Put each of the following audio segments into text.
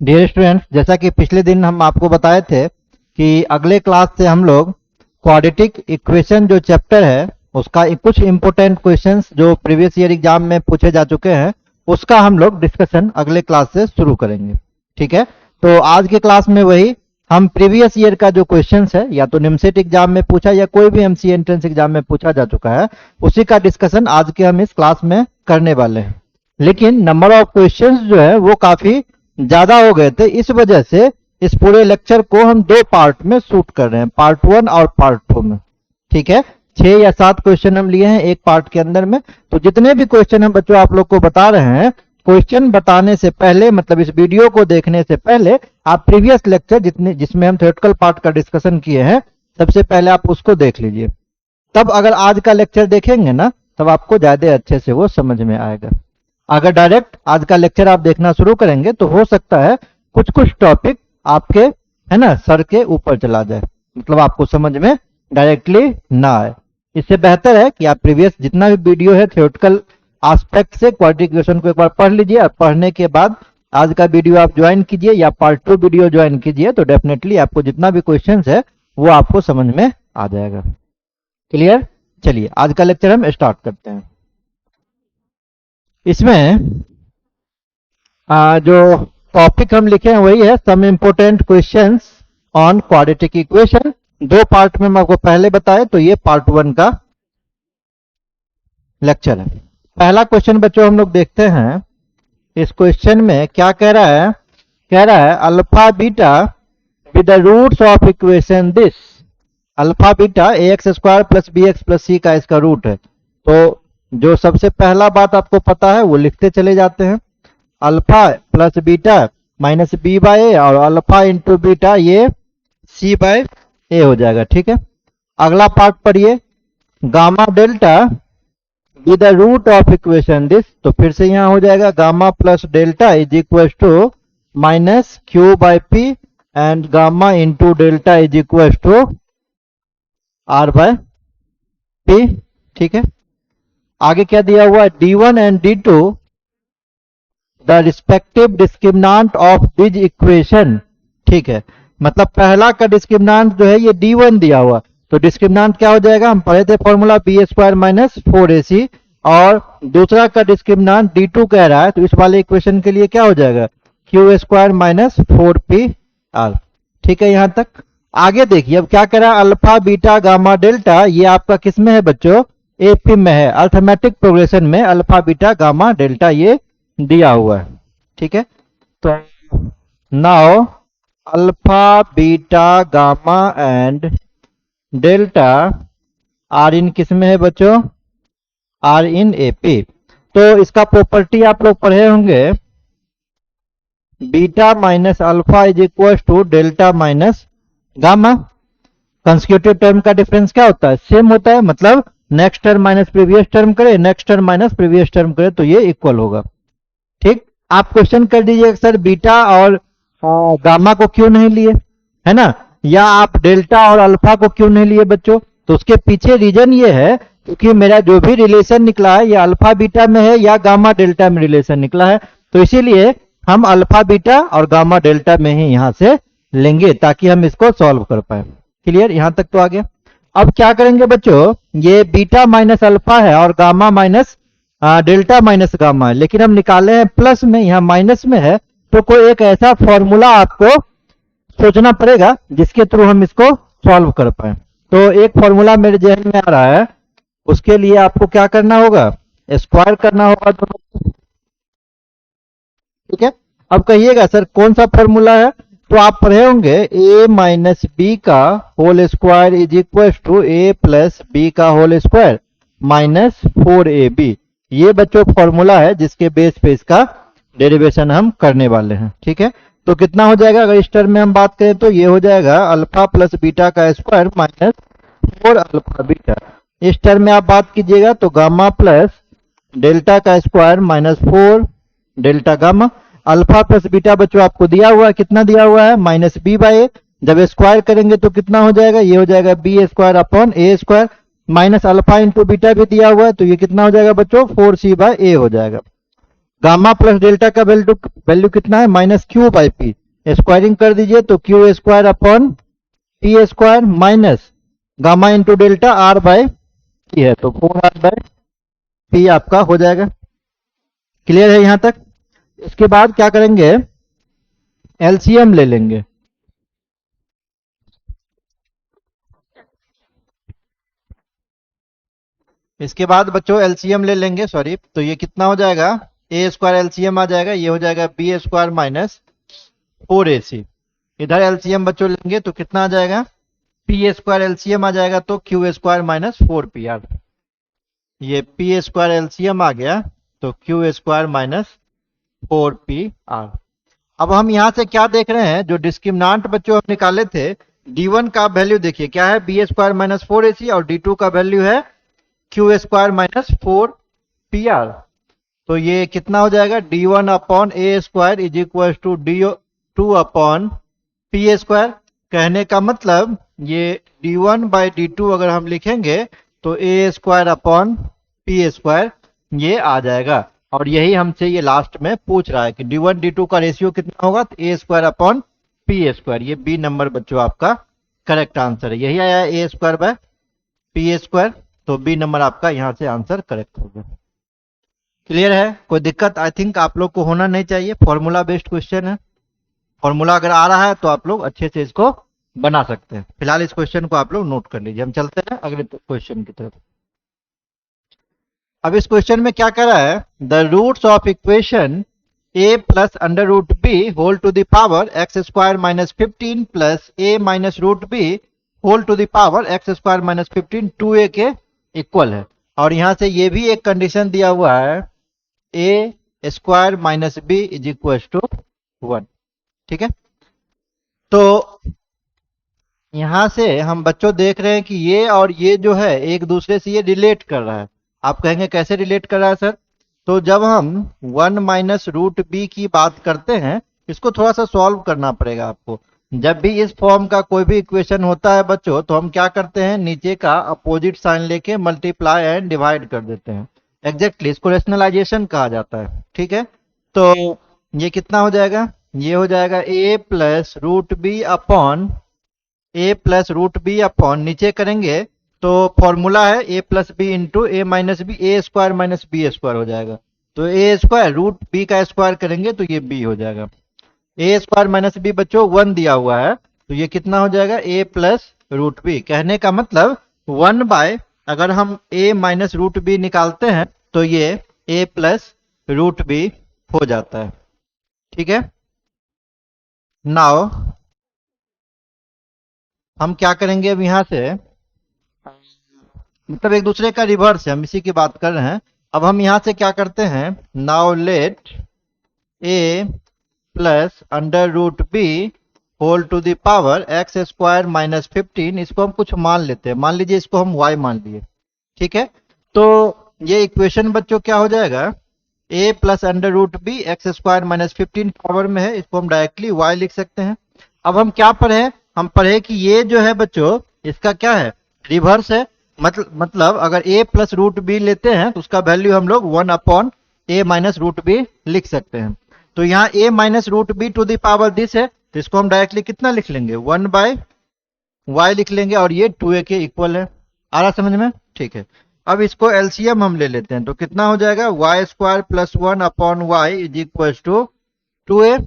Dear students, जैसा कि पिछले दिन हम आपको बताए थे कि अगले क्लास से हम लोग क्वाड्रेटिक इक्वेशन जो चैप्टर है उसका कुछ इंपॉर्टेंट क्वेश्चंस जो प्रीवियस ईयर एग्जाम में पूछे जा चुके हैं उसका हम लोग डिस्कशन अगले क्लास से शुरू करेंगे। ठीक है, तो आज के क्लास में वही हम प्रीवियस ईयर का जो क्वेश्चंस है या तो निमसेट एग्जाम में पूछा या कोई भी एमसीए एंट्रेंस एग्जाम में पूछा जा चुका है उसी का डिस्कशन आज के हम इस क्लास में करने वाले हैं। लेकिन नंबर ऑफ क्वेश्चंस जो है वो काफी ज्यादा हो गए थे, इस वजह से इस पूरे लेक्चर को हम दो पार्ट में शूट कर रहे हैं, पार्ट 1 और पार्ट 2 में। ठीक है, 6 या 7 क्वेश्चन हम लिए हैं एक पार्ट के अंदर में। तो जितने भी क्वेश्चन हम बच्चों आप लोग को बता रहे हैं, क्वेश्चन बताने से पहले मतलब इस वीडियो को देखने से पहले आप प्रीवियस लेक्चर जिसमें हम थ्योरेटिकल पार्ट का डिस्कशन किए हैं सबसे पहले आप उसको देख लीजिए। तब अगर आज का लेक्चर देखेंगे ना तब आपको ज्यादा अच्छे से वो समझ में आएगा। अगर डायरेक्ट आज का लेक्चर आप देखना शुरू करेंगे तो हो सकता है कुछ कुछ टॉपिक आपके है ना सर के ऊपर चला जाए, मतलब आपको समझ में डायरेक्टली ना आए। इससे बेहतर है कि आप प्रीवियस जितना भी वीडियो है थ्योरेटिकल एस्पेक्ट से क्वाड्रेटिक इक्वेशन को एक बार पढ़ लीजिए और पढ़ने के बाद आज का वीडियो आप ज्वाइन कीजिए या पार्ट 2 वीडियो ज्वाइन कीजिए तो डेफिनेटली आपको जितना भी क्वेश्चन है वो आपको समझ में आ जाएगा। क्लियर? चलिए आज का लेक्चर हम स्टार्ट करते हैं। इसमें जो टॉपिक हम लिखे हैं वही है some important questions on quadratic equation. दो पार्ट में हम आपको पहले बताए तो ये पार्ट 1 का लेक्चर है। पहला क्वेश्चन बच्चों हम लोग देखते हैं। इस क्वेश्चन में क्या कह रहा है? कह रहा है alpha beta with the roots of equation this. Alpha beta ax square plus B X plus C का इसका रूट है। तो जो सबसे पहला बात आपको पता है वो लिखते चले जाते हैं। Alpha plus beta minus B by A और अल्फा इंटू बीटा ये सी बाय ए हो जाएगा। ठीक है, अगला पार्ट पढ़िए। Gamma delta with the root of equation this, तो फिर से यहां हो जाएगा gamma plus delta is equal to minus Q by P and gamma into delta is equal to R by P. ठीक है, आगे क्या दिया हुआ है? D1 and D2 the respective discriminant of this equation. ठीक है, मतलब पहला का डिस्क्रिमिनेंट जो है ये D1 दिया हुआ, तो डिस्क्रिमिनेंट क्या हो जाएगा? हम पढ़े थे formula B square minus 4ac, और दूसरा का डिस्क्रिमिनेंट D2 कह रहा है तो इस वाले इक्वेशन के लिए क्या हो जाएगा? Q square minus 4pr। ठीक है, यहां तक। आगे देखिए अब क्या कह रहा है? अल्फा बीटा गामा डेल्टा ये आपका किस में है बच्चों? एपी में है, अर्थमेटिक प्रोग्रेशन में अल्फा बीटा गामा डेल्टा ये दिया हुआ है। ठीक है, तो now alpha beta gamma and delta are in किस में है बच्चों? Are in AP. तो इसका प्रॉपर्टी आप लोग पढ़े होंगे, beta minus alpha is equal to delta minus gamma. Consecutive term का डिफरेंस क्या होता है? सेम होता है, मतलब next term minus previous term करे, next term minus previous term करे तो ये इक्वल होगा। ठीक, आप क्वेश्चन कर दीजिए सर बीटा और गामा को क्यों नहीं लिए, है ना, या आप डेल्टा और अल्फा को क्यों नहीं लिए बच्चों? तो उसके पीछे रीजन ये है क्योंकि मेरा जो भी रिलेशन निकला है ये अल्फा बीटा में है या गामा डेल्टा में रिलेशन निकला है, तो इसीलिए हम अल्फा बीटा और गामा डेल्टा में ही यहां से लेंगे ताकि हम इसको सॉल्व कर पाए। क्लियर? यहां तक तो आ गया। अब क्या करेंगे बच्चों? ये बीटा माइनस अल्फा है और gamma minus delta minus gamma है, लेकिन हम निकाले हैं प्लस में, यहाँ माइनस में है, तो कोई एक ऐसा फॉर्मूला आपको सोचना पड़ेगा जिसके थ्रू हम इसको सॉल्व कर पाए। तो एक फॉर्मूला मेरे जहन में आ रहा है, उसके लिए आपको क्या करना होगा? स्क्वायर करना होगा दोनों। ठीक है, अब कहिएगा सर कौन सा फॉर्मूला है? तो आप पढ़े होंगे a माइनस बी का whole square is equal to a plus B का होल स्क्वायर माइनस 4ab। ये बच्चों फॉर्मूला है जिसके बेस पे इसका डेरिवेशन हम करने वाले हैं। ठीक है, तो कितना हो जाएगा? अगर इस टर्म में हम बात करें तो ये हो जाएगा अल्फा प्लस बीटा का स्क्वायर माइनस 4 अल्फा बीटा। इस टर्म में आप बात कीजिएगा तो गामा प्लस डेल्टा का square minus 4 delta gamma. Alpha plus beta बच्चों आपको दिया हुआ है, कितना दिया हुआ है? माइनस बी बाय ए। जब स्क्वायर करेंगे तो कितना हो जाएगा? ये हो जाएगा B square upon A square, minus alpha into beta भी दिया हुआ है तो ये कितना हो जाएगा बच्चों? 4c बाय ए हो जाएगा। गामा प्लस डेल्टा का वैल्यू कितना है, minus Q by P. Squaring कर दीजिए तो Q square upon P square minus gamma into delta R by P है, तो 4r बाय पी आपका हो जाएगा। क्लियर है यहां तक? इसके बाद क्या करेंगे, एलसीएम ले लेंगे। इसके बाद बच्चों एलसीएम ले लेंगे, सॉरी, तो ये कितना हो जाएगा, ए स्क्वायर एलसीएम आ जाएगा, ये हो जाएगा बी स्क्वायर माइनस 4ac। इधर एलसीएम बच्चों लेंगे तो कितना आ जाएगा, पी स्क्वायर एलसीएम आ जाएगा तो क्यू स्क्वायर माइनस 4pr। ये पी स्क्वायर एलसीएम आ गया तो क्यू स्क्वायर माइनस 4pr। अब हम यहां से क्या देख रहे हैं, जो डिस्क्रिमिनांट बच्चों हम निकाले थे, d1 का वैल्यू देखिए क्या है, बी स्क्वायर माइनस 4ac, और d2 का वैल्यू है क्यू स्क्वायर माइनस 4pr। तो ये कितना हो जाएगा, d1 upon A square is equal to d2 upon P square. कहने का मतलब ये d1 बाई d2 अगर हम लिखेंगे तो A square upon P square ये आ जाएगा। और यही हमसे ये लास्ट में पूछ रहा है कि d1 d2 का रेशियो कितना होगा, तो A square upon P square. ये बी नंबर बच्चों आपका करेक्ट आंसर है, यही आया ए स्क्वायर बाय पी स्क्वायर, तो बी नंबर आपका यहां से आंसर करेक्ट हो गया। क्लियर है? कोई दिक्कत आई थिंक आप लोग को होना नहीं चाहिए, फॉर्मूला बेस्ड क्वेश्चन है। फॉर्मूला अगर आ रहा है तो आप लोग अच्छे से इसको बना सकते हैं। फिलहाल इस क्वेश्चन को आप लोग नोट कर लीजिए, हम चलते हैं अगले क्वेश्चन की तरफ। अब इस क्वेश्चन में क्या कह रहा है, the roots of equation a plus under root B whole to the power X square minus 15 plus a minus root B whole to the power X square minus 15 2a के इक्वल है। और यहां से ये भी एक कंडीशन दिया हुआ है, a square minus B is equal to 1। ठीक है, तो यहां से हम बच्चों देख रहे हैं कि ये और ये जो है एक दूसरे से ये रिलेट कर रहा है। आप कहेंगे कैसे रिलेट कर रहा है सर, तो जब हम 1 माइनस रूट बी की बात करते हैं, इसको थोड़ा सा सॉल्व करना पड़ेगा आपको। जब भी इस फॉर्म का कोई भी इक्वेशन होता है बच्चों, तो हम क्या करते हैं, नीचे का अपोजिट साइन लेके मल्टीप्लाई एंड डिवाइड कर देते हैं। एग्जैक्टली इसको रेशनलाइजेशन कहा जाता है। ठीक है, तो ये कितना हो जाएगा, ये हो जाएगा ए प्लस रूट बी अपॉन ए प्लस रूट बी अपॉन, नीचे करेंगे तो फॉर्मूला है ए प्लस बी इंटू ए माइनस बी, ए स्क्वायर माइनस बी स्क्वायर हो जाएगा। तो ए स्क्वायर रूट बी का स्क्वायर करेंगे तो ये बी हो जाएगा। ए स्क्वायर माइनस बी बच्चों 1 दिया हुआ है, तो ये कितना हो जाएगा, ए प्लस रूट बी। कहने का मतलब 1 बाय, अगर हम ए माइनस रूट बी निकालते हैं तो ये ए प्लस रूट बी हो जाता है। ठीक है, नाउ हम क्या करेंगे अब यहां से, मतलब एक दूसरे का रिवर्स है, हम इसी की बात कर रहे हैं। अब हम यहां से क्या करते हैं, now let A plus under root B whole to the power X square minus 15, इसको हम कुछ मान लेते हैं, मान लीजिए इसको हम y मान लिए। ठीक है, तो ये इक्वेशन बच्चों क्या हो जाएगा, a plus under root B X square minus 15 power में है, इसको हम डायरेक्टली y लिख सकते हैं। अब हम क्या पढ़े, हम पढ़े कि ये जो है बच्चों इसका क्या है, रिवर्स है। मतलब अगर a प्लस रूट बी लेते हैं तो उसका वैल्यू हम लोग 1 upon a minus root B लिख सकते हैं। तो यहाँ a minus root B to the power this है, तो इसको हम डायरेक्टली कितना लिख लेंगे, 1 बाय y लिख लेंगे, और ये 2a के इक्वल है। आ रहा समझ में? ठीक है, अब इसको एलसीएम हम ले लेते हैं, तो कितना हो जाएगा, Y square plus 1 upon Y is equal to 2a।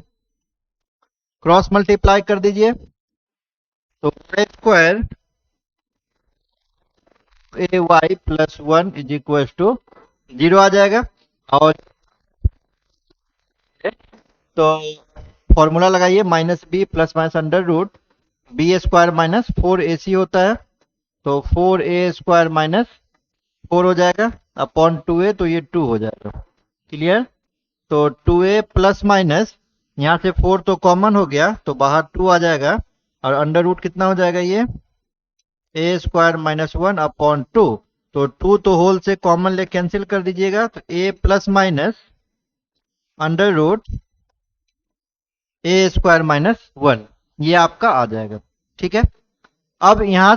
Cross multiply कर दीजिए, तो Y square A Y plus 1 is equal to 0 आ जाएगा। और तो फॉर्मूला लगाइए, minus B plus minus under root B square minus 4ac होता है, तो 4a स्क्वायर माइनस 4 हो जाएगा अपॉन 2a, तो ये 2 हो जाएगा। क्लियर? तो 2a प्लस माइनस, यहाँ से 4 तो कॉमन हो गया तो बाहर 2 आ जाएगा, और अंडर रूट कितना हो जाएगा, ये a स्क्वायर माइनस 1 अपॉन 2, तो 2 तो होल से कॉमन ले कैंसिल कर दीजिएगा, तो a plus minus under root a square minus 1 ये आपका आ जाएगा। ठीक है, अब यहां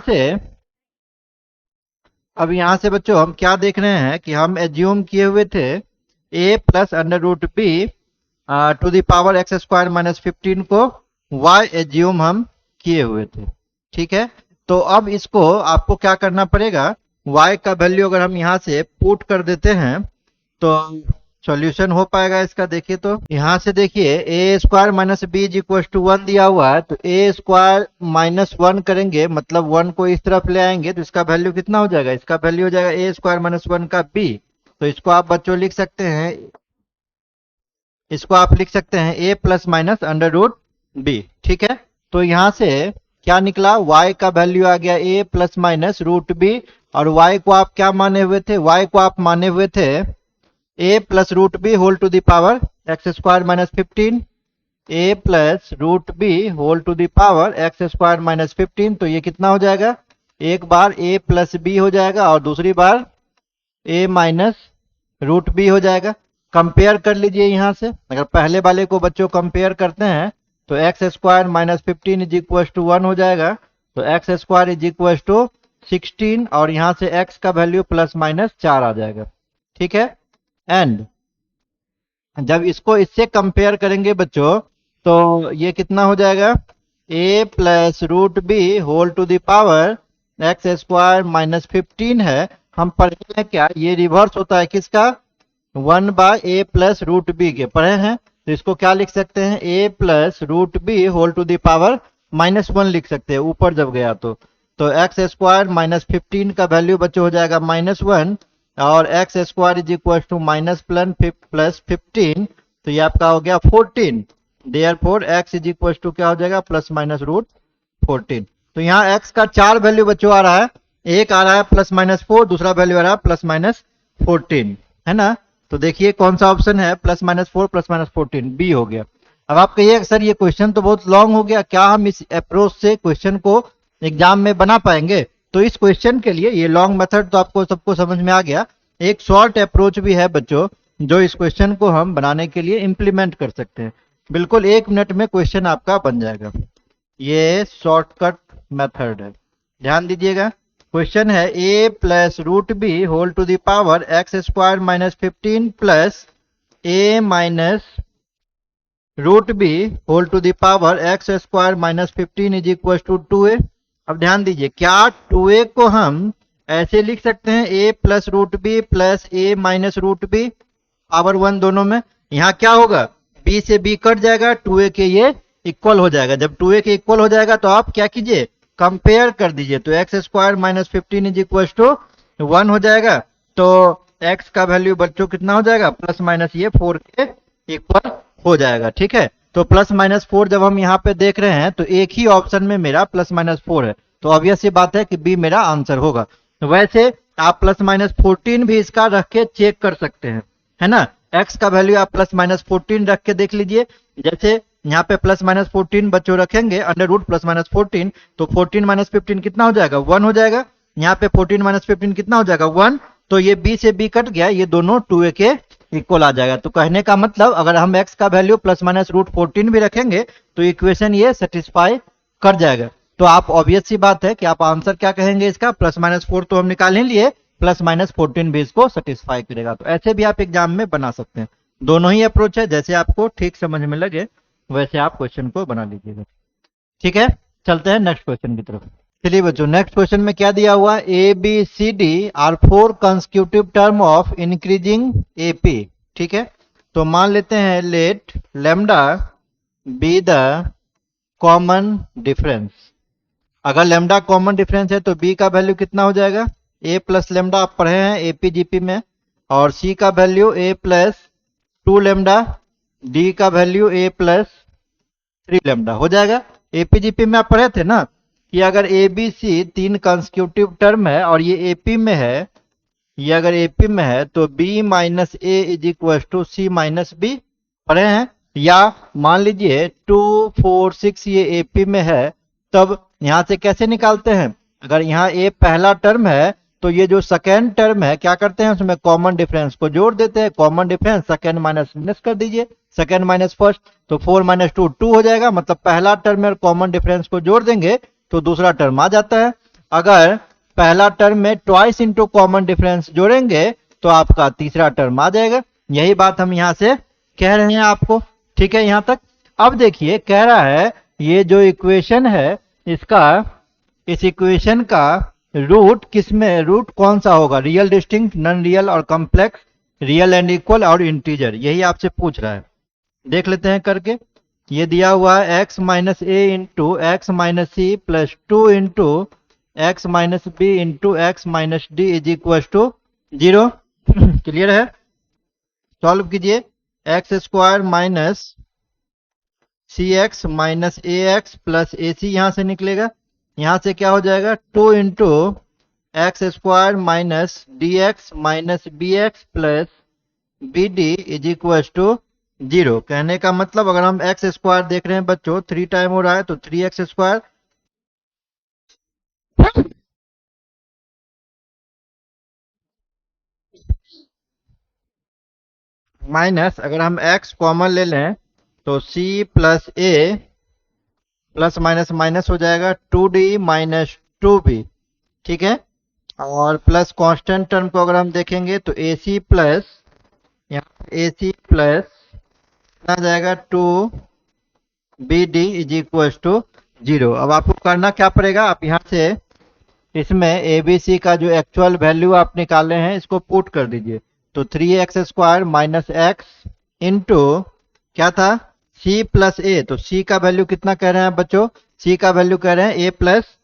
से बच्चों हम क्या देख रहे हैं कि हम एज्यूम किए हुए थे a plus under root B to the power X square minus 15 को y एज्यूम हम किए हुए थे। ठीक है, तो अब इसको आपको क्या करना पड़ेगा, y का वैल्यू अगर हम यहाँ से पुट कर देते हैं तो सॉल्यूशन हो पाएगा इसका। देखिए तो यहाँ से देखिए A square minus B is equal to 1 दिया हुआ है, तो ए स्क्वायर माइनस 1 करेंगे, मतलब 1 को इस तरफ ले आएंगे तो इसका वैल्यू कितना हो जाएगा, इसका वैल्यू हो जाएगा ए स्क्वायर माइनस 1 का बी। तो इसको आप बच्चों लिख सकते हैं, इसको आप लिख सकते हैं A plus minus under root B. ठीक है, तो यहाँ से क्या निकला, y का वैल्यू आ गया a plus minus root B, और y को आप क्या माने हुए थे, y को आप माने हुए थे a plus root B whole to the power X square minus 15, a plus root B whole to the power X square minus 15। तो ये कितना हो जाएगा, एक बार a प्लस बी हो जाएगा और दूसरी बार a माइनस रूट बी हो जाएगा। कंपेयर कर लीजिए यहाँ से, अगर पहले वाले को बच्चों कंपेयर करते हैं तो X square minus 15 is equal to 1 हो जाएगा, तो X square is equal to 16, और यहाँ से x का वैल्यू प्लस माइनस 4 आ जाएगा। ठीक है, एंड जब इसको इससे कंपेयर करेंगे बच्चों तो ये कितना हो जाएगा, a plus root B whole to the power X square minus 15 है, हम पढ़े हैं क्या, ये रिवर्स होता है किसका, 1 बाय ए प्लस रूट बी के पढ़े हैं। तो इसको क्या लिख सकते हैं, a plus root B whole to the power minus 1 लिख सकते हैं ऊपर जब गया तो एक्स स्क्वायर माइनस 15 का वैल्यू बच्चों हो जाएगा माइनस 1, और X square is equal to minus plus 15, तो ये आपका हो गया 14। Therefore X is equal to क्या हो जाएगा, प्लस माइनस रूट 14। तो यहाँ x का 4 वैल्यू बच्चों आ रहा है, एक आ रहा है प्लस माइनस 4, दूसरा वैल्यू आ रहा है प्लस माइनस 14, है ना। तो देखिए कौन सा ऑप्शन है, plus minus 4 plus minus 14, B हो गया। अब आप कहिए सर ये क्वेश्चन तो बहुत लॉन्ग हो गया, क्या हम इस अप्रोच से क्वेश्चन को एग्जाम में बना पाएंगे। तो इस क्वेश्चन के लिए ये लॉन्ग मेथड तो आपको सबको समझ में आ गया, एक शॉर्ट अप्रोच भी है बच्चों जो इस क्वेश्चन को हम बनाने के लिए इम्प्लीमेंट कर सकते हैं। बिल्कुल 1 मिनट में क्वेश्चन आपका बन जाएगा, ये शॉर्टकट मेथड है, ध्यान दीजिएगा। क्वेश्चन है a plus root B whole to the power X square minus 15 plus a minus root B whole to the power X square minus 15 is equal to 2a। अब ध्यान दीजिए, क्या 2a को हम ऐसे लिख सकते हैं a plus root B plus a minus root B power 1 दोनों में, यहाँ क्या होगा, b से b कट जाएगा, 2a के ये इक्वल हो जाएगा। जब 2a के इक्वल हो जाएगा तो आप क्या कीजिए, कंपेयर कर दीजिए, तो X square minus 15 is equal to 1 हो जाएगा, तो x का वैल्यू बच्चों कितना हो जाएगा, प्लस माइनस ये 4 के इक्वल हो जाएगा। ठीक है, तो प्लस माइनस 4 जब हम यहाँ पे देख रहे हैं तो एक ही ऑप्शन में मेरा प्लस माइनस 4 है, तो ऑब्वियस ये बात है कि बी मेरा आंसर होगा। वैसे आप प्लस माइनस 14 भी इसका रख के चेक कर सकते हैं, है ना। x का वैल्यू आप प्लस माइनस 14 रख के देख लीजिए, जैसे यहाँ पे प्लस माइनस 14 बच्चों रखेंगे अंडर रूट प्लस माइनस 14, तो 14 माइनस 15 कितना हो जाएगा, 1 हो जाएगा। यहाँ पे 14 माइनस 15 कितना हो जाएगा, 1, तो ये b से b कट गया, ये दोनों 2a के इक्वल आ जाएगा। तो कहने का मतलब अगर हम x का वैल्यू प्लस माइनस रूट 14 भी रखेंगे तो इक्वेशन ये सेटिस्फाई कर जाएगा। तो आप ऑब्वियस सी बात है कि आप आंसर क्या कहेंगे इसका, प्लस माइनस 4 तो हम निकाल ही लिए, प्लस माइनस 14 भी इसको सेटिस्फाई करेगा। तो ऐसे भी आप एग्जाम में बना सकते हैं, दोनों ही अप्रोच है, जैसे आपको ठीक समझ में लगे वैसे आप क्वेश्चन को बना लीजिएगा। ठीक है, चलते हैं नेक्स्ट क्वेश्चन की तरफ। चलिए बच्चों, नेक्स्ट क्वेश्चन में क्या दिया हुआ, A B C D are 4 consecutive term of increasing AP. ठीक है, तो मान लेते हैं let lambda be the common difference. अगर लैम्डा कॉमन डिफरेंस है तो बी का वैल्यू कितना हो जाएगा, ए प्लस लैम्डा आप पढ़े हैं एपीजीपी में, और सी का वैल्यू ए प्लस 2 लैम्डा, डी का वैल्यू ए प्लस 3 लैम्डा हो जाएगा। एपीजीपी में आप पढ़े थे ना कि अगर A B C 3 consecutive term है और ये एपी में है, ये अगर एपी में है तो B minus A is equal to C minus B पढ़े हैं। या मान लीजिए 2 4 6 ये एपी में है, तब यहां से कैसे निकालते हैं, अगर यहाँ ए पहला टर्म है तो ये जो सेकेंड टर्म है क्या करते हैं, उसमें कॉमन डिफरेंस को जोड़ देते हैं। Common difference second minus minus कर दीजिए, सेकेंड माइनस फर्स्ट, तो 4 माइनस 2 2 हो जाएगा, मतलब पहला टर्म में कॉमन डिफरेंस को जोड़ देंगे तो दूसरा टर्म आ जाता है। अगर पहला टर्म में ट्वाइस इंटू कॉमन डिफरेंस जोड़ेंगे तो आपका तीसरा टर्म आ जाएगा। यही बात हम यहाँ से कह रहे हैं आपको। ठीक है, यहाँ तक। अब देखिए कह रहा है ये जो इक्वेशन है इसका, इस इक्वेशन का रूट किसमें, रूट कौन सा होगा, रियल, डिस्टिंक्ट, नॉन रियल और कॉम्प्लेक्स, रियल एंड इक्वल और इंटीजर, यही आपसे पूछ रहा है। देख लेते हैं करके। ये दिया हुआ है x minus A into X minus C plus 2 into X minus B into X minus D is equal to 0। Clear है? सॉल्व कीजिए। X square minus C X minus A X plus A C यहाँ से निकलेगा। यहाँ से क्या हो जाएगा, 2 into X square minus D X minus B X plus B D is equal to 0। कहने का मतलब अगर हम एक्स स्क्वायर देख रहे हैं बच्चों 3 टाइम हो रहा है तो 3x स्क्वायर माइनस, अगर हम x कॉमन ले लें तो c प्लस ए प्लस माइनस माइनस हो जाएगा 2d माइनस 2b। ठीक है, और प्लस कांस्टेंट टर्म को अगर हम देखेंगे तो ac प्लस, यहाँ ac प्लस आ जाएगा 2bd इज इक्वल टू 0। अब आपको करना क्या पड़ेगा, आप यहाँ से इसमें abc का जो एक्चुअल वैल्यू आप निकाले हैं इसको पुट कर दीजिए। तो 3x square minus X into क्या था, c प्लस ए। तो c का वैल्यू कितना कह रहे हैं बच्चों, c का वैल्यू कह रहे हैं a प्लस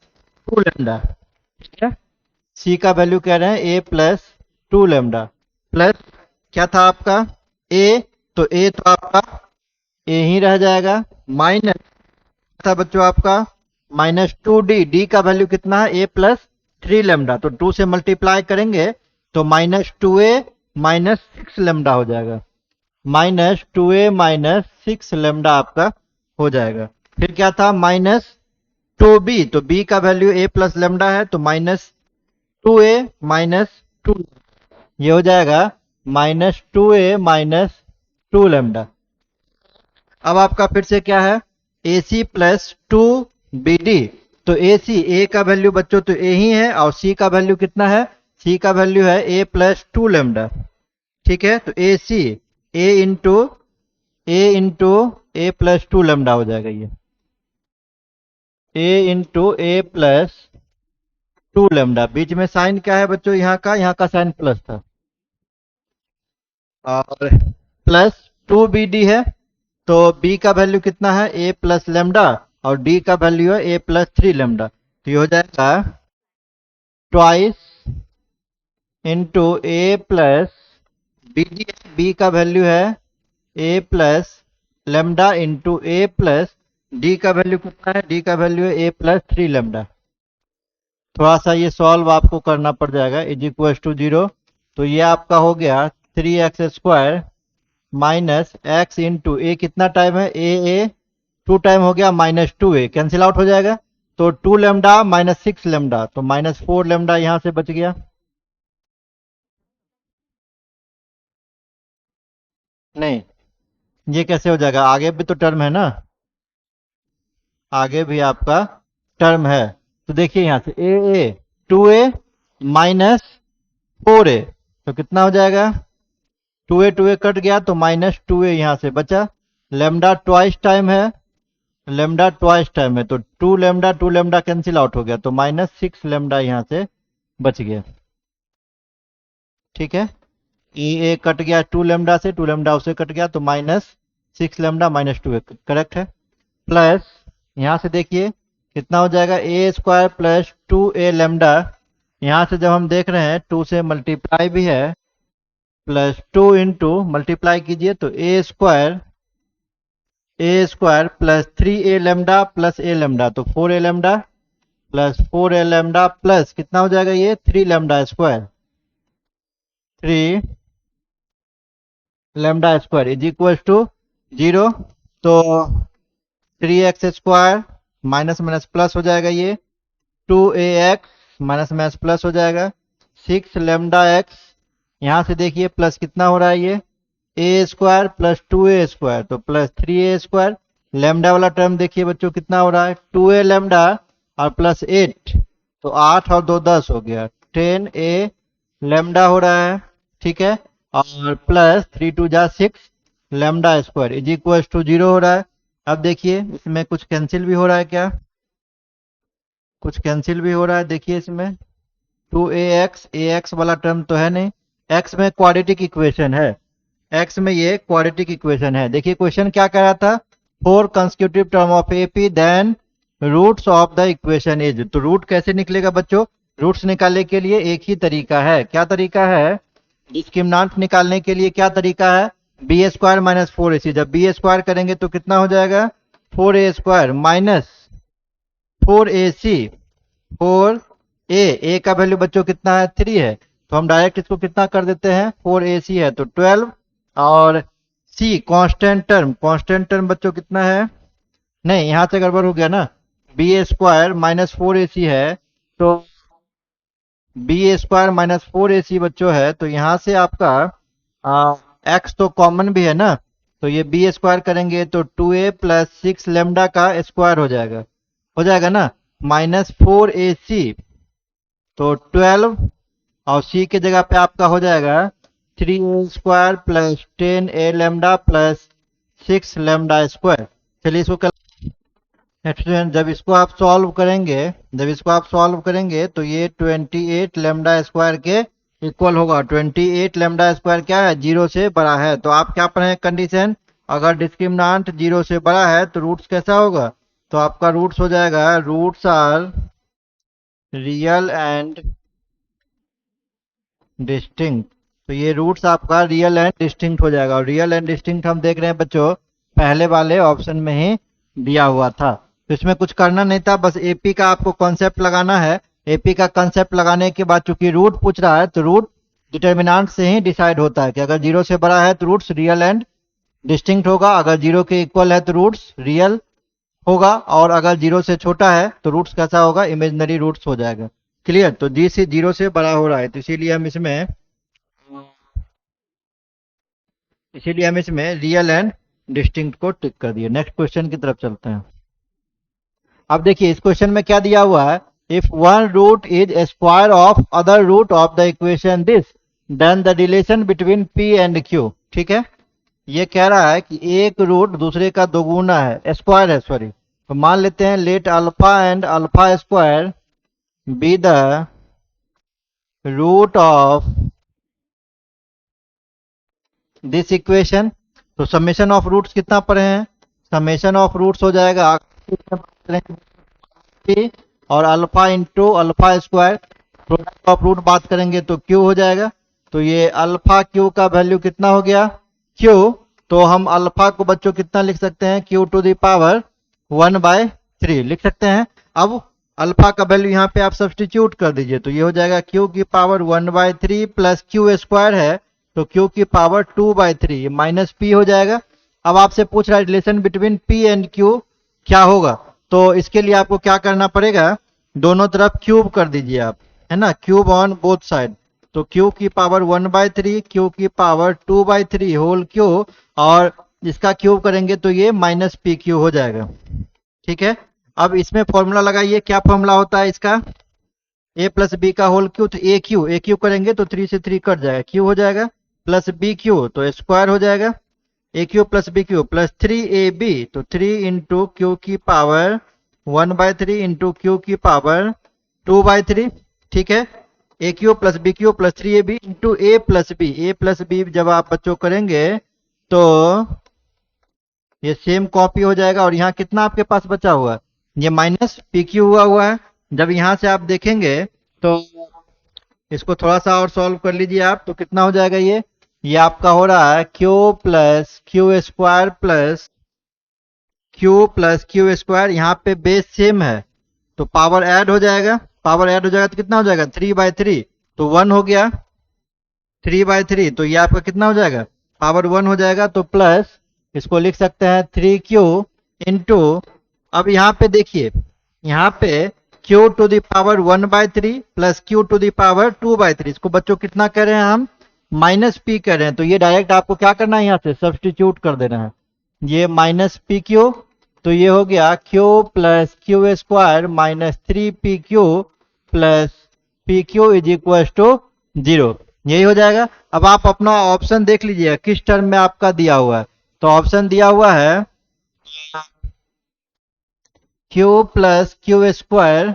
2 लेमडा। ठीक है, c का वैल्यू कह रहे हैं a प्लस 2 लेमडा प्लस क्या था आपका a, तो a तो आपका a ही रह जाएगा, माइनस था बच्चों आपका माइनस 2d, d का वैल्यू कितना है a प्लस 3 लेमडा। तो 2 से मल्टीप्लाई करेंगे तो माइनस 2a माइनस 6 लेमडा हो जाएगा, माइनस 2a माइनस 6 लेमडा आपका हो जाएगा। फिर क्या था माइनस 2b, तो b का वैल्यू a प्लस लेमडा है तो माइनस 2a माइनस 2, ये हो जाएगा माइनस 2a माइनस 2 लेमडा। अब आपका फिर से क्या है, ac प्लस 2bd। तो ac, a का वैल्यू बच्चों तो a ही है और c का वैल्यू कितना है, c का वैल्यू है a प्लस 2 लेमडा। ठीक है, तो ac a into a plus 2 lambda हो जाएगा, ये a into a plus 2 lambda. बीच में साइन क्या है बच्चों, यहाँ का साइन प्लस था, और प्लस 2bd है। तो b का वैल्यू कितना है a प्लस लेमडा और d का वैल्यू है a प्लस 3 लेमडा। तो ये हो जाएगा twice into a plus bd, b का वैल्यू है a plus lambda into a plus d का वैल्यू कितना है, d का वैल्यू है a प्लस 3 लेमडा। थोड़ा सा ये सॉल्व आपको करना पड़ जाएगा, इज इक्वल टू 0। तो ये आपका हो गया 3x square minus X into A, कितना टाइम है ए 2 टाइम हो गया, माइनस 2a कैंसिल आउट हो जाएगा। तो 2 लेमडा माइनस 6 लेमडा, तो माइनस 4 लेमडा यहां से बच गया। नहीं, ये कैसे हो जाएगा, आगे भी तो टर्म है ना, आगे भी आपका टर्म है। तो देखिए यहां से ए 2a माइनस 4a, तो कितना हो जाएगा, 2a कट गया तो माइनस 2a यहां से बचा। लेमडा ट्वाइस टाइम है, लेमडा ट्वाइस टाइम है, तो 2 लेमडा कैंसिल आउट हो गया, तो माइनस 6 लेमडा यहां से बच गया। ठीक है, ए कट गया 2 लेमडा से, 2 लेमडा उसे कट गया तो minus 6 lambda minus 2a correct है। प्लस यहां से देखिए कितना हो जाएगा, ए स्क्वायर प्लस 2a लेमडा। यहां से जब हम देख रहे हैं 2 से मल्टीप्लाई भी है, प्लस 2 इंटू मल्टीप्लाई कीजिए तो A square plus 3a lambda plus a lambda, तो 4a lambda plus 4a lambda plus कितना हो जाएगा ये 3 lambda square, 3 lambda square is equal to 0। तो 3x square minus minus plus हो जाएगा, ये 2ax माइनस माइनस प्लस हो जाएगा, 6 लेमडा x। यहां से देखिए प्लस कितना हो रहा है, ये a square plus 2a square, तो प्लस 3a स्क्वायर। लेमडा वाला टर्म देखिए बच्चों कितना हो रहा है, 2a लेमडा और प्लस 8, तो 8 और 2 10 हो गया, 10a लेमडा हो रहा है। ठीक है, और प्लस 3 2 जा 6 lambda square is equal to 0 हो रहा है। अब देखिए इसमें कुछ कैंसिल भी हो रहा है क्या, कुछ कैंसिल भी हो रहा है, देखिए इसमें 2ax वाला टर्म तो है नहीं, x में क्वाड्रेटिक इक्वेशन है, x में ये क्वाड्रेटिक इक्वेशन है। देखिए क्वेश्चन क्या कह रहा था, 4 consecutive term of AP then roots of the equation is. तो रूट कैसे निकलेगा बच्चों, रूट्स निकालने के लिए एक ही तरीका है, क्या तरीका है, डिस्क्रिमिनेंट निकालने के लिए क्या तरीका है, बी स्क्वायर माइनस 4ac। जब बी स्क्वायर करेंगे तो कितना हो जाएगा, 4a square minus 4ac, 4a का वैल्यू बच्चों कितना है 3 है, तो हम डायरेक्ट इसको कितना कर देते हैं 4ac है तो 12, और c कांस्टेंट टर्म बच्चों कितना है, नहीं यहां से गड़बड़ हो गया ना, बी स्क्वायर माइनस 4ac है, तो बी स्क्वायर माइनस 4ac बच्चों है, तो यहां से आपका x तो कॉमन भी है ना, तो ये बी स्क्वायर करेंगे तो 2a प्लस 6 लेमडा का स्क्वायर हो जाएगा ना, माइनस 4ac तो 12, और c के जगह पे आपका हो जाएगा 3a square plus 10a lambda plus 6 lambda square. चलिए इसको जब इसको आप सॉल्व करेंगे तो ये 28 लेमडा स्क्वायर के इक्वल होगा। 28 लेमडा स्क्वायर क्या है, 0 से बड़ा है। तो आप क्या पढ़े कंडीशन, अगर डिस्क्रिमिनेंट 0 से बड़ा है तो रूट्स कैसा होगा, तो आपका रूट्स हो जाएगा roots are real and distinct. तो ये रूट्स आपका रियल एंड डिस्टिंक्ट हो जाएगा, और रियल एंड डिस्टिंक्ट हम देख रहे हैं बच्चों पहले वाले ऑप्शन में ही दिया हुआ था, तो इसमें कुछ करना नहीं था, बस एपी का आपको कॉन्सेप्ट लगाना है। एपी का कॉन्सेप्ट लगाने के बाद चूंकि रूट पूछ रहा है तो रूट डिटर्मिनेंट से ही डिसाइड होता है कि अगर 0 से बड़ा है तो रूट्स रियल एंड डिस्टिंक्ट होगा, अगर 0 के इक्वल है तो रूट्स रियल होगा, और अगर 0 से छोटा है तो रूट्स कैसा होगा, इमेजिनरी रूट्स हो जाएगा। क्लियर, तो जी से 0 से बड़ा हो रहा है तो इसीलिए हम इसमें रियल एंड डिस्टिंक्ट को टिक कर दिए। नेक्स्ट क्वेश्चन की तरफ चलते हैं। अब देखिए इस क्वेश्चन में क्या दिया हुआ है, if one root is square of other root of the equation this then the relation between p and q। ठीक है, ये कह रहा है कि एक रूट दूसरे का दोगुना है, स्क्वायर है सॉरी, तो मान लेते हैं let alpha and alpha square be the root of this equation. तो समेशन ऑफ रूट्स कितना पढ़े हैं, समेशन ऑफ रूट्स हो जाएगा और alpha into alpha square, product of root बात करेंगे तो क्यू हो जाएगा। तो ये अल्फा क्यू का वैल्यू कितना हो गया क्यू, तो हम अल्फा को बच्चों कितना लिख सकते हैं, क्यू टू द पावर 1/3 लिख सकते हैं। अब अल्फा का वैल्यू यहाँ पे आप सब्सटीट्यूट कर दीजिए, तो ये हो जाएगा क्यू की पावर 1/3 प्लस क्यू स्क्वायर है तो क्यू की पावर 2/3 माइनस पी हो जाएगा। अब आपसे पूछ रहा है relation between P and Q क्या होगा, तो इसके लिए आपको क्या करना पड़ेगा, दोनों तरफ क्यूब कर दीजिए आप, है ना, क्यूब ऑन बोथ साइड। तो क्यू की पावर 1/3 क्यू की पावर 2/3 होल क्यू, और इसका क्यूब करेंगे तो ये माइनस पी क्यू हो जाएगा। ठीक है, अब इसमें फॉर्मूला लगाइए, क्या फॉर्मूला होता है इसका, a प्लस बी का होल क्यू, तो ए क्यू करेंगे तो 3 से 3 कट जाएगा, क्यू हो जाएगा, प्लस बी क्यू तो स्क्वायर हो जाएगा, A cube plus B cube plus 3ab तो 3 इंटू क्यू की पावर 1/3 इंटू क्यू की पावर 2/3। ठीक है, A cube plus B cube plus 3ab into A plus B जब आप बच्चों करेंगे तो ये सेम कॉपी हो जाएगा, और यहाँ कितना आपके पास बचा हुआ है, ये माइनस पी क्यू हुआ है। जब यहाँ से आप देखेंगे तो इसको थोड़ा सा और सॉल्व कर लीजिए आप, तो कितना हो जाएगा, ये आपका हो रहा है Q plus Q square plus Q square, यहाँ पे बेस सेम है तो पावर ऐड हो जाएगा, तो कितना हो जाएगा 3/3, तो 1 हो गया 3/3, तो ये आपका कितना हो जाएगा पावर 1 हो जाएगा, तो प्लस इसको लिख सकते हैं 3q इंटू, अब यहाँ पे देखिए यहाँ पे q टू द पावर 1/3 प्लस q टू द पावर 2/3, इसको बच्चों कितना कर रहे हैं हम माइनस पी कर रहे हैं, तो ये डायरेक्ट आपको क्या करना है यहाँ से सब्सटीट्यूट कर देना है, ये माइनस पी क्यू, तो ये हो गया q plus Q square minus 3pq plus pq is equal to 0। यही हो जाएगा। अब आप अपना ऑप्शन देख लीजिए किस टर्म में आपका दिया हुआ है। तो ऑप्शन दिया हुआ है क्यू प्लस क्यू स्क्वायर,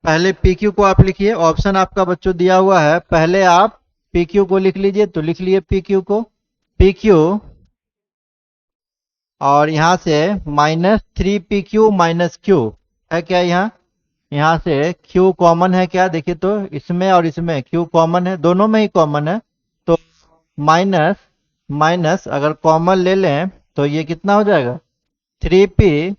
पहले पी क्यू को आप लिखिए। ऑप्शन आपका बच्चों दिया हुआ है, पहले आप पी क्यू को लिख लीजिए। तो लिख लिए पी क्यू को, पी क्यू, और यहां से -3pq माइनस क्यू है क्या, यहाँ से q कॉमन है क्या, देखिए तो इसमें और इसमें q कॉमन है, दोनों में ही कॉमन है। तो माइनस माइनस अगर कॉमन ले लें तो ये कितना हो जाएगा, 3p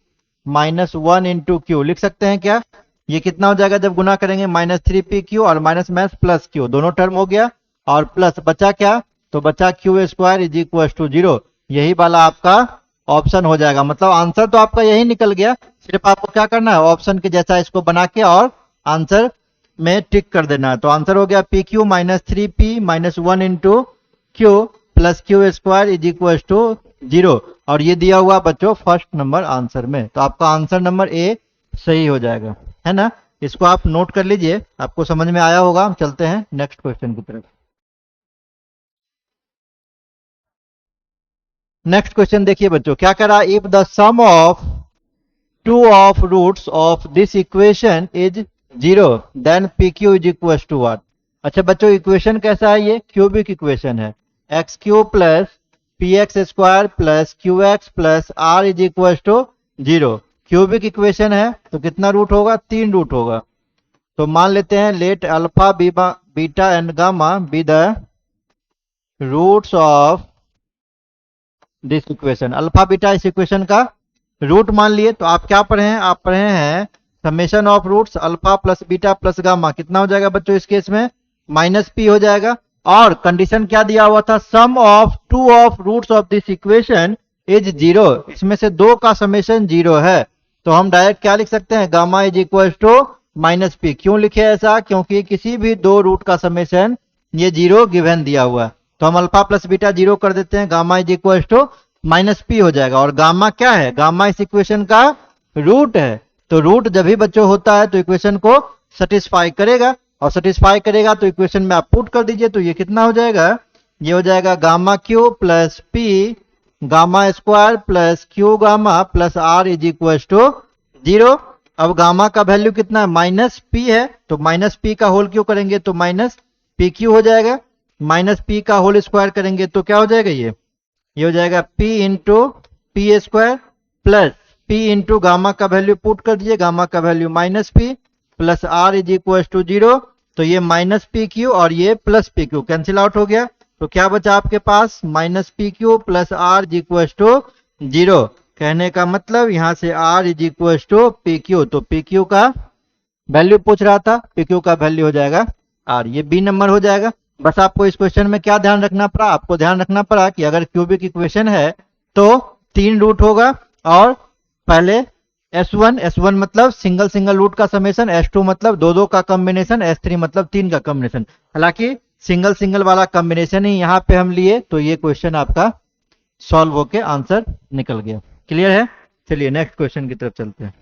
माइनस 1 इंटू क्यू लिख सकते हैं क्या। ये कितना हो जाएगा जब गुना करेंगे, -3pq और माइनस में प्लस क्यू, दोनों टर्म हो गया। और प्लस बचा क्या, तो बचा Q square is equal to 0। यही वाला आपका ऑप्शन हो जाएगा। मतलब आंसर तो आपका यही निकल गया, सिर्फ आपको क्या करना है, ऑप्शन के जैसा इसको बना के और आंसर में टिक कर देना है। तो आंसर हो गया P Q -3p minus 1 into Q plus Q square is equal to 0। और ये दिया हुआ बच्चों फर्स्ट नंबर आंसर में। तो आपका आंसर नंबर ए सही हो जाएगा, है ना। इसको आप नोट कर लीजिए, आपको समझ में आया होगा। हम चलते हैं नेक्स्ट क्वेश्चन की तरफ। नेक्स्ट क्वेश्चन देखिए बच्चों, क्या कह रहा है, if the sum of two of roots of this equation is 0 then P Q is equal to what. अच्छा बच्चों, इक्वेशन कैसा है, ये क्यूबिक इक्वेशन है। X cube plus P X square plus Q X plus R is equal to 0। Cubic equation है तो कितना root होगा, 3 रूट होगा। तो मान लेते हैं let alpha beta and gamma be the roots of this equation. Alpha beta इस इक्वेशन का रूट मान लिए। तो आप क्या पढ़े हैं, आप पढ़े हैं summation of roots alpha plus beta plus gamma, कितना हो जाएगा बच्चों इस केस में, -p हो जाएगा। और कंडीशन क्या दिया हुआ था, sum of two of roots of this equation is 0। इसमें से दो का समेशन 0 है। तो हम डायरेक्ट क्या लिख सकते हैं, gamma is equal to -p। क्यों लिखे ऐसा, क्योंकि किसी भी दो रूट का समेशन ये 0 गिवन दिया हुआ है। तो हम अल्फा प्लस बीटा 0 कर देते हैं, gamma is equal to -p हो जाएगा। और गामा क्या है, गामा इस इक्वेशन का रूट है। तो रूट जब भी बच्चों होता है तो इक्वेशन को सेटिस्फाई करेगा, और सेटिस्फाई करेगा तो इक्वेशन में आप पुट कर दीजिए। तो ये कितना हो जाएगा, ये हो जाएगा gamma Q plus p gamma square plus Q gamma plus r is equal to 0। अब गामा का वैल्यू कितना है, -p है। तो -p का होल क्यों करेंगे, तो -pq हो जाएगा। -p का होल स्क्वायर करेंगे तो क्या हो जाएगा, ये हो जाएगा p into P square plus p into gamma का वैल्यू पुट कर दीजिए, गामा का value -p plus r is equal to 0। तो ये -pq और ये +pq कैंसिल आउट हो गया। तो क्या बचा आपके पास, -pq plus r is equal to 0। कहने का मतलब यहां से r is equal to pq। तो pq का वैल्यू पूछ रहा था, pq का वैल्यू हो जाएगा r। ये बी नंबर हो जाएगा। बस आपको इस क्वेश्चन में क्या ध्यान रखना पड़ा, आपको ध्यान रखना पड़ा कि अगर क्यूबिक इक्वेशन है तो 3 रूट होगा। और पहले S1 मतलब सिंगल सिंगल रूट का समेशन, S2 मतलब दो दो का कॉम्बिनेशन, S3 मतलब 3 का कॉम्बिनेशन। हालांकि सिंगल सिंगल वाला कॉम्बिनेशन ही यहाँ पे हम लिए, तो ये क्वेश्चन आपका सॉल्व होके आंसर निकल गया। क्लियर है। चलिए नेक्स्ट क्वेश्चन की तरफ चलते हैं।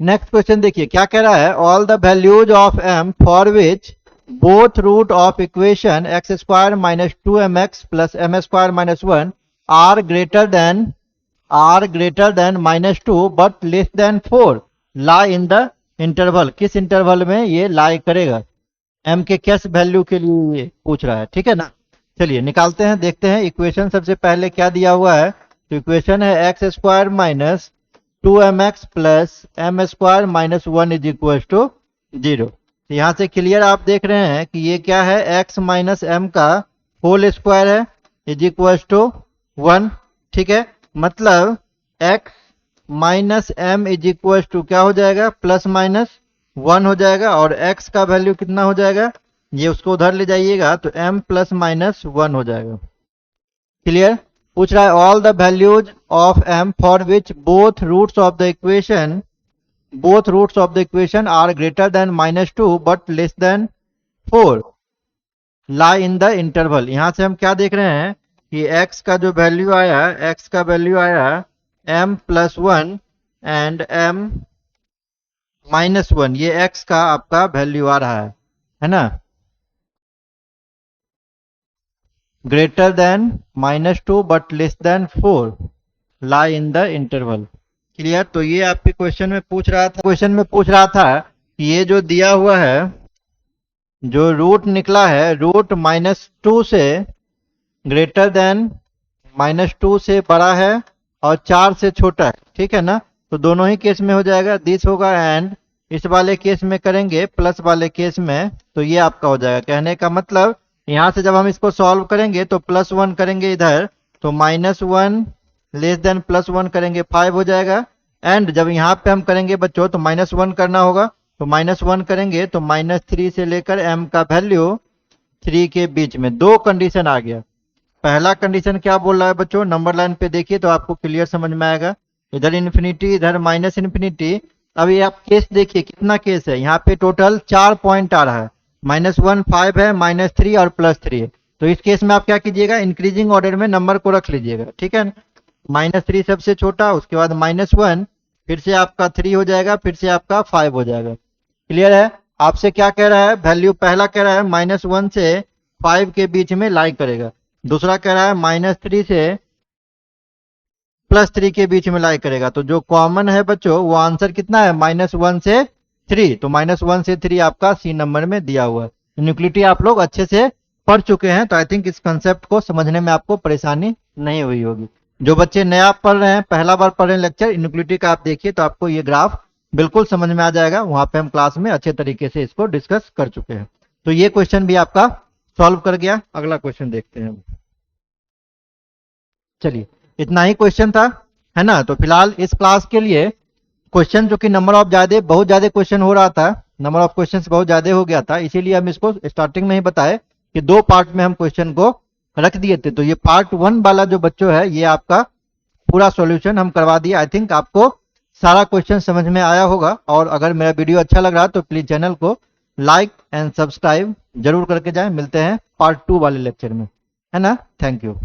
नेक्स्ट क्वेश्चन देखिए क्या कह रहा है, all the values of m for which both root of equation x square minus 2mx plus m square minus 1 are greater than -2 but less than 4 lie in the interval. किस interval में ये लाई करेगा, m के किस value के लिए ये पूछ रहा है, ठीक है ना। चलिए निकालते हैं, देखते हैं इक्वेशन। सबसे पहले क्या दिया हुआ है, तो इक्वेशन है x square minus 2mx plus m square minus 1 is equal to 0। यहां से क्लियर आप देख रहे हैं कि ये क्या है, x माइनस एम का होल स्क्वायर है इज इक्वल टू 1। ठीक है, मतलब x minus m is equal to क्या हो जाएगा, प्लस माइनस 1 हो जाएगा। और x का वैल्यू कितना हो जाएगा, ये उसको उधर ले जाइएगा तो m प्लस माइनस 1 हो जाएगा। क्लियर। पूछ रहा है all the values of m for which both roots of the equation are greater than -2 but less than 4 lie in the interval. यहां से हम क्या देख रहे हैं कि x का जो वैल्यू आया, m प्लस 1 एंड m -1, ये x का आपका वैल्यू आ रहा है ना, greater than -2 but less than 4 lie in the interval. Clear? तो ये आपके क्वेश्चन में पूछ रहा था कि ये जो दिया हुआ है, जो रूट निकला है, रूट -2 से ग्रेटर देन -2 से बड़ा है और 4 से छोटा है, ठीक है ना, तो दोनों ही केस में हो जाएगा, दिस होगा, एंड इस वाले केस में करेंगे प्लस वाले केस में, तो ये आपका हो जाएगा। कहने का मतलब यहां से जब हम इसको सॉल्व करेंगे तो +1 करेंगे इधर, तो -1 लेस देन +1 करेंगे 5 हो जाएगा, एंड जब यहाँ पे हम करेंगे बच्चों तो -1 करना होगा, तो -1 करेंगे तो -3 से लेकर m का वैल्यू 3 के बीच में। दो कंडीशन आ गया। पहला कंडीशन क्या बोल रहा है बच्चों, नंबर लाइन पे देखिए तो आपको क्लियर समझ में आएगा, इधर इन्फिनिटी इधर -इन्फिनिटी। अब ये आप केस देखिए, कितना केस है यहाँ पे, टोटल 4 पॉइंट आ रहा है, -1 5 है, -3 और +3 है। तो इस केस में आप क्या कीजिएगा, इंक्रीजिंग ऑर्डर में नंबर को रख लीजिएगा, ठीक है। -3 सबसे छोटा, उसके बाद -1, फिर से आपका 3 हो जाएगा, फिर से आपका 5 हो जाएगा। क्लियर है? आपसे क्या कह रहा है, वैल्यू पहला कह रहा है -1 से 5 के बीच में लाई करेगा, दूसरा कह रहा है -3 से +3 के बीच में लाई करेगा। तो जो कॉमन है बच्चों वो आंसर कितना है, -1 से 3, तो -1 से 3 आपका सी नंबर में दिया हुआ है। न्यूक्लिटी आप लोग अच्छे से पढ़ चुके हैं, तो आई थिंक इस कंसेप्ट को समझने में आपको परेशानी नहीं हुई होगी। जो बच्चे नया पढ़ रहे हैं, पहला बार पढ़ रहे हैं लेक्चर, न्यूक्लिटी का आप देखिए तो आपको ये ग्राफ बिल्कुल समझ में आ जाएगा, वहां पे हम क्लास में अच्छे तरीके से इसको डिस्कस कर चुके हैं। तो ये क्वेश्चन भी आपका सॉल्व कर गया। अगला क्वेश्चन देखते हैं। चलिए, इतना ही क्वेश्चन था, है ना। तो फिलहाल इस क्लास के लिए क्वेश्चन जो कि नंबर ऑफ बहुत ज्यादा क्वेश्चन हो रहा था, नंबर ऑफ क्वेश्चन बहुत ज्यादा हो गया था, इसीलिए हम इसको स्टार्टिंग में ही बताए कि 2 पार्ट में हम क्वेश्चन को रख दिए थे। तो ये पार्ट 1 वाला जो बच्चों है, ये आपका पूरा सॉल्यूशन हम करवा दिए। आई थिंक आपको सारा क्वेश्चन समझ में आया होगा, और अगर मेरा वीडियो अच्छा लग रहा तो प्लीज चैनल को लाइक एंड सब्सक्राइब जरूर करके जाएं। मिलते हैं पार्ट 2 वाले लेक्चर में, है ना। Thank you.